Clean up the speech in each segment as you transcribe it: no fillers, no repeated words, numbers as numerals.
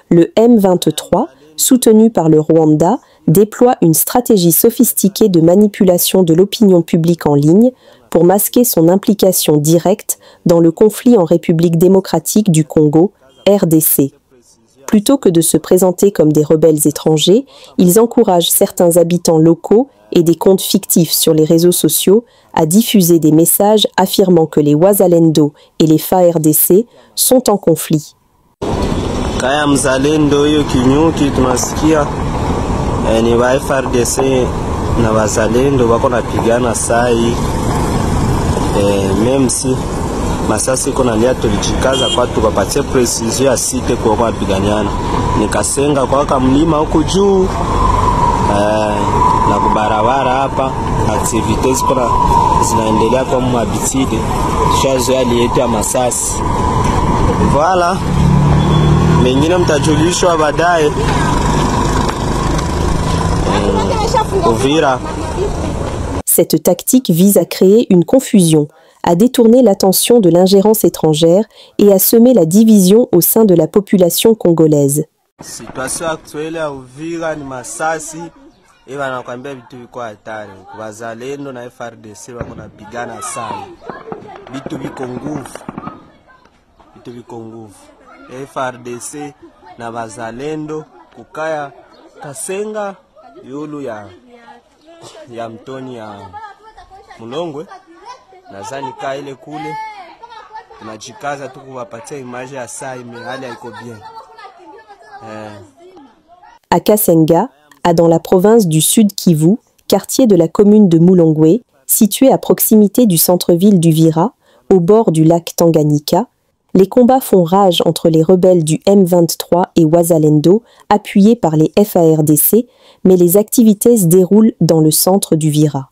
Le M23, soutenu par le Rwanda, déploie une stratégie sophistiquée de manipulation de l'opinion publique en ligne pour masquer son implication directe dans le conflit en République démocratique du Congo, RDC. Plutôt que de se présenter comme des rebelles étrangers, ils encouragent certains habitants locaux et des comptes fictifs sur les réseaux sociaux à diffuser des messages affirmant que les Wazalendo et les FARDC sont en conflit. Kaya mzalendo hiyo kinyuki tunasikia ni wa FARDC na wazalendo wako napigana sai même si masasi iko nalia, tulijikaza kwa tukapatia precision ya site kwa kupiganiana. Nikasenga kwa mlima huko juu na kubarabara hapa activities kuna zinaendelea kwa mwabitide shazo yetu ya masasi. Voilà, mengine mtajulishwa baadaye. Uvira. Cette tactique vise à créer une confusion, à détourner l'attention de l'ingérence étrangère et à semer la division au sein de la population congolaise. Situation actuelle ya Uvira ni masasi, wanakuambia vitu viko hatari. Wazalendo na FARDC wako napigana sana. Vitu viko nguvu. FARDC na wazalendo kukaya Kasenga yulu ya mtoni ya Mulongwe. Nazani kaa ile kule tunajikaza tu kuwapatia image ya saa hali haiko bien. À Kasenga, dans la province du Sud Kivu, quartier de la commune de Mulongwe, situé à proximité du centre-ville d'Uvira, au bord du lac Tanganyika, les combats font rage entre les rebelles du M23 et Wazalendo, appuyés par les FARDC, mais les activités se déroulent dans le centre d'Uvira.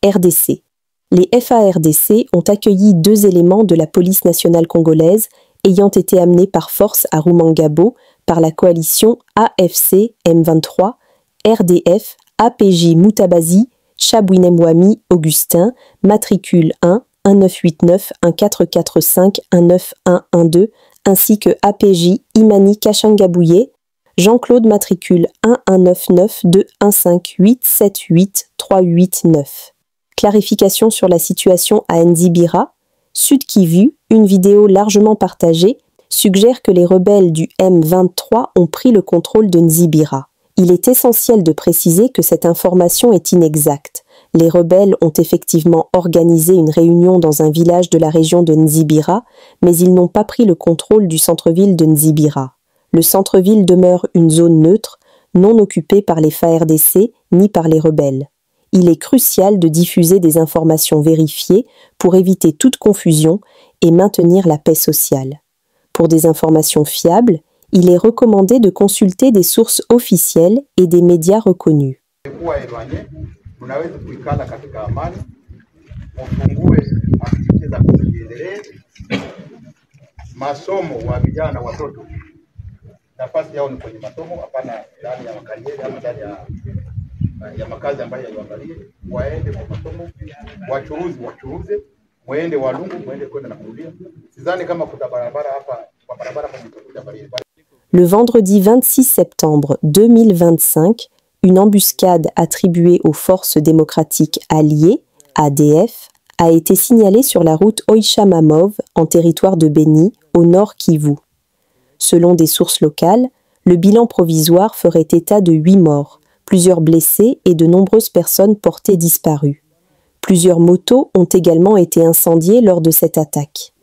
RDC. Les FARDC ont accueilli 2 éléments de la police nationale congolaise ayant été amenés par force à Rumangabo par la coalition AFC M23, RDF, APJ Mutabazi, Chabwinemwami Augustin, matricule 1, 1989, 1445, 19112, ainsi que APJ Imani Kachangabouye, Jean-Claude matricule 1199 2158 78 389. Clarification sur la situation à Nzibira. Sud Kivu, une vidéo largement partagée, suggère que les rebelles du M23 ont pris le contrôle de Nzibira. Il est essentiel de préciser que cette information est inexacte. Les rebelles ont effectivement organisé une réunion dans un village de la région de Nzibira, mais ils n'ont pas pris le contrôle du centre-ville de Nzibira. Le centre-ville demeure une zone neutre, non occupée par les FARDC ni par les rebelles. Il est crucial de diffuser des informations vérifiées pour éviter toute confusion et maintenir la paix sociale. Pour des informations fiables, il est recommandé de consulter des sources officielles et des médias reconnus. Nafasi yao ni kwenye masomo, hapana ndani ya makarieri ama ndani ya makazi ambayo yaliangalie. Waende kwa masomo, wachuruze, muende Walungu, muende kwenda na kurudia. Sidhani kama kuna barabara hapa, kwa barabara hapa mtakuja barabara. Le vendredi 26 septembre 2025, une embuscade attribuée aux forces démocratiques alliées, ADF, a été signalée sur la route Oisha-Mamov en territoire de Beni, au nord Kivu. Selon des sources locales, le bilan provisoire ferait état de 8 morts, plusieurs blessés et de nombreuses personnes portées disparues. Plusieurs motos ont également été incendiées lors de cette attaque.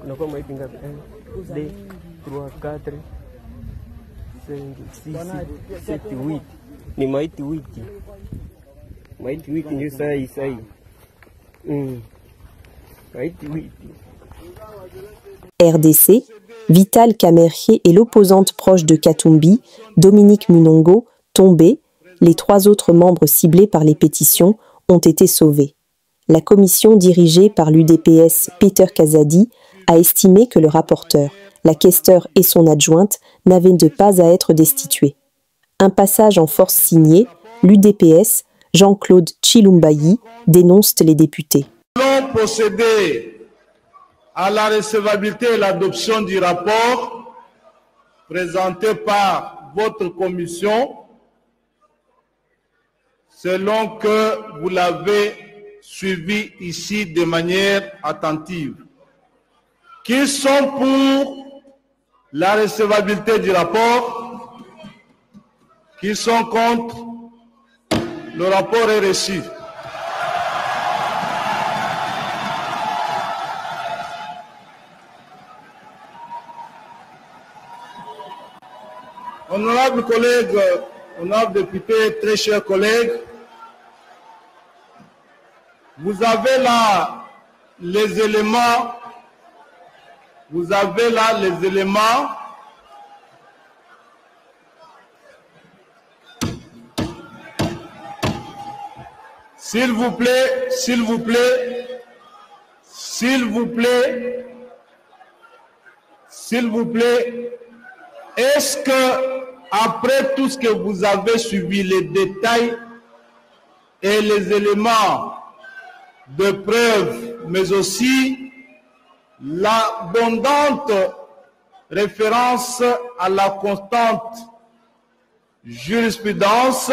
Kunakuwa maiti ngapi? 2, 3, 4, 5, 6, 7, 8. Ni maiti 8. Maiti 8 ndio sai. Maiti 8. RDC, Vital Kamerhe et l'opposante proche de Katumbi, Dominique Munongo, tombés. Les 3 autres membres ciblés par les pétitions ont été sauvés. La commission dirigée par l'UDPS Peter Kazadi a estimé que le rapporteur, la questeure et son adjointe n'avaient de pas à être destitués. Un passage en force signé, l'UDPS, Jean-Claude Chilumbayi, dénonce les députés. Nous allons procéder à la recevabilité et l'adoption du rapport présenté par votre commission selon que vous l'avez suivi ici de manière attentive. Qui sont pour la recevabilité du rapport? Qui sont contre? Le rapport est reçu. Honorables collègues, honorables députés, très chers collègues, vous avez là les éléments, S'il vous plaît, est-ce que après tout ce que vous avez suivi, les détails et les éléments de preuve, mais aussi l'abondante référence à la constante jurisprudence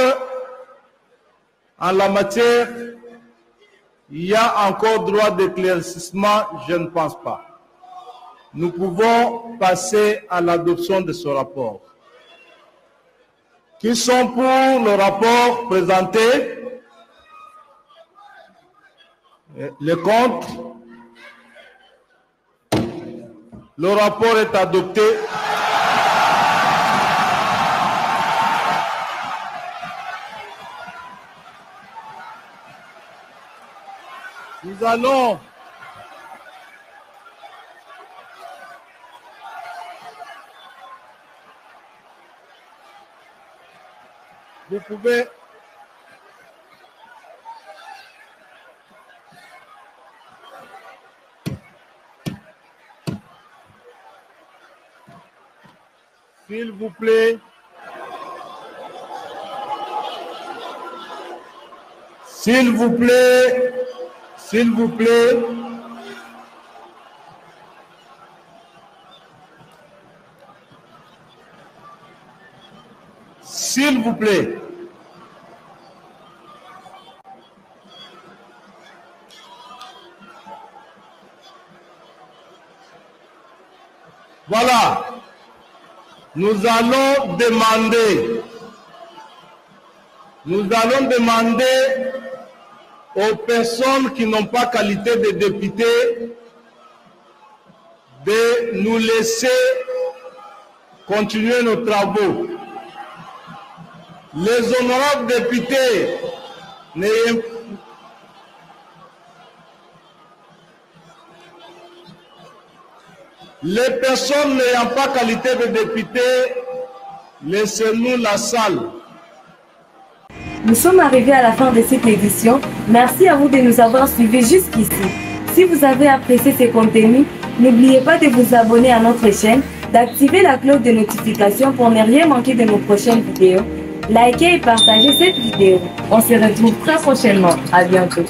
en la matière, il y a encore droit d'éclaircissement? Je ne pense pas. Nous pouvons passer à l'adoption de ce rapport. Qui sont pour le rapport présenté? Les contre? Le rapport est adopté. Nous allons vous pouvez s'il vous plaît, s'il vous plaît, s'il vous plaît, s'il vous plaît. Voilà. Nous allons demander aux personnes qui n'ont pas qualité de députés de nous laisser continuer nos travaux. Les honorables députés les personnes n'ayant pas qualité de député, laissez-nous la salle. Nous sommes arrivés à la fin de cette édition. Merci à vous de nous avoir suivis jusqu'ici. Si vous avez apprécié ces contenus, n'oubliez pas de vous abonner à notre chaîne, d'activer la cloche de notification pour ne rien manquer de nos prochaines vidéos. Likez et partagez cette vidéo. On se retrouve très prochainement. À bientôt.